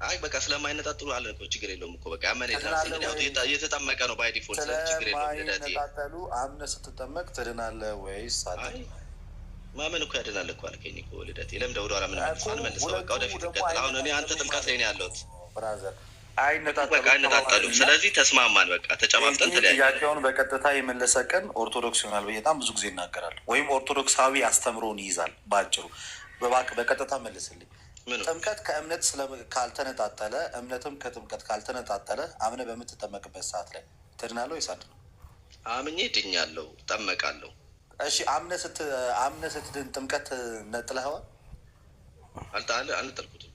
አይ በቃ ስለማይነጣጥሉ አለ እኮ ችግር የለውም እኮ በቃ ያመነ እየተጠመቀ ነው ባይ ዲፎልት ችግር የለውም። ስለማይነጣጠሉ አምነህ ስትጠመቅ ትድናለህ ወይስ ማመን እኮ ያድናል እኮ አልከኝ እኮ ልደቴ። ለምን ወደ ኋላ ምን መልሰው በቃ ወደፊት ቀጥል። አሁን እኔ አንተ ጥምቀት ላይ ነው ያለሁት። ብራዘር አይነጣጠሉም። ስለዚህ ተስማማን፣ በቃ ተጨማምጠን ተለያየ። ጥያቄውን በቀጥታ የመለሰ ቀን ኦርቶዶክስ ይሆናል ብዬ በጣም ብዙ ጊዜ ይናገራል። ወይም ኦርቶዶክሳዊ አስተምሮን ይይዛል። በአጭሩ በቀጥታ መልስልኝ። ጥምቀት ከእምነት ካልተነጣጠለ፣ እምነትም ከጥምቀት ካልተነጣጠለ አምነህ በምትጠመቅበት ሰዓት ላይ ትድናለህ ወይስ አትድንም? አምኜ ድኛለሁ፣ እጠመቃለሁ። እሺ አምነህ ስትድን ጥምቀት ነጥለኸዋል? አልነጠልኩትም።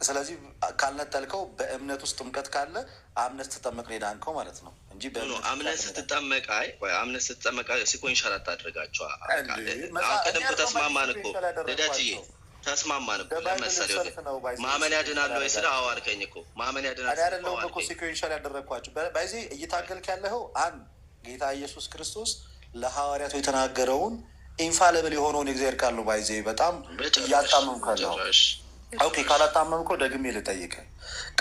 ስለዚህ ካልነጠልከው በእምነት ውስጥ ጥምቀት ካለ አምነህ ስትጠመቅ ነው የዳንከው ማለት ነው እንጂ አምነህ ስትጠመቅ አምነህ ስትጠመቅ ሲኮንሻል አታድርጋቸው። ቀደም እኮ ተስማማን እኮ ልደትዬ፣ ተስማማን እኮ ለመሰለኝ ማመን ያድናል ወይ ስለ አዎ አልከኝ እኮ ማመን ያድናል አይደለም እኮ ሲኮንሻል ያደረግኳቸው በዚህ እየታገልክ ያለኸው አንድ ጌታ ኢየሱስ ክርስቶስ ለሐዋርያቱ የተናገረውን ኢንፋሊብል የሆነውን የእግዚአብሔር ቃል ነው። ባይዜ በጣም እያጣመምካለሁ። ኦኬ ካላጣመምከው ደግሜ ልጠይቅህ።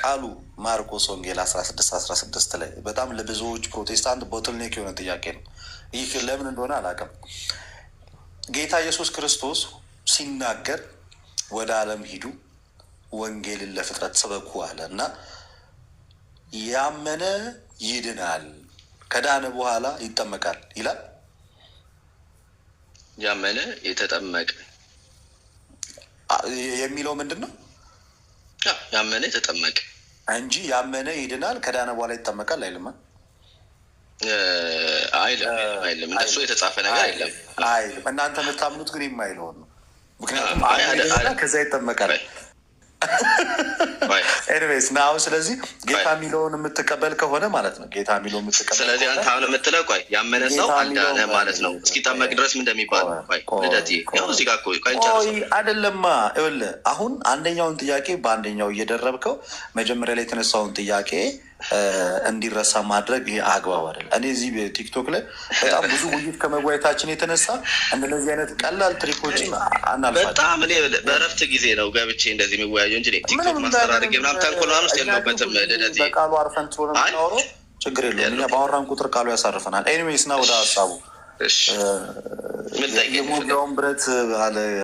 ቃሉ ማርቆስ ወንጌል 16:16 ላይ በጣም ለብዙዎች ፕሮቴስታንት ቦትልኔክ የሆነ ጥያቄ ነው። ይህ ለምን እንደሆነ አላውቅም። ጌታ ኢየሱስ ክርስቶስ ሲናገር ወደ ዓለም ሂዱ ወንጌልን ለፍጥረት ስበኩ አለ እና ያመነ ይድናል ከዳነ በኋላ ይጠመቃል ይላል። ያመነ የተጠመቀ የሚለው ምንድን ነው? ያመነ የተጠመቀ እንጂ ያመነ ይድናል ከዳነ በኋላ ይጠመቃል አይልም። አይልም እንደሱ የተጻፈ ነገር አይልም። እናንተ የምታምኑት ግን የማይለውን ነው። ምክንያቱም ከዛ ይጠመቃል። ኤኒዌይስ ናው ስለዚህ ጌታ የሚለውን የምትቀበል ከሆነ ማለት ነው። ጌታ የሚለውን የምትቀበል ስለዚህ አንተ አሁን የምትለው ቆይ ያመነ ሰው አንዳነ ማለት ነው። እስኪጠመቅ ድረስ ምን እንደሚባል ልደትዬ እዚህ ጋር አይደለማ። ይኸውልህ አሁን አንደኛውን ጥያቄ በአንደኛው እየደረብከው መጀመሪያ ላይ የተነሳውን ጥያቄ እንዲረሳ ማድረግ ይሄ አግባብ አይደለም። እኔ እዚህ ቲክቶክ ላይ በጣም ብዙ ውይይት ከመጓየታችን የተነሳ እንደነዚህ አይነት ቀላል ትሪኮችን አናልፋለን። በጣም እኔ በእረፍት ጊዜ ነው ገብቼ እንደዚህ የሚወያየው እንጂ ቲክቶክ ማስተር አድርጌ ምናምን ተንኮል ውስጥ የለበትም። ለዚህ በቃሉ አርፈን ስለሆነ የምናወራው ችግር የለውም። እኛ ባወራን ቁጥር ቃሉ ያሳርፈናል። ኤኒዌይስ ና ወደ ሀሳቡ ምን ጠይቅ የሞላውን ብረት አለ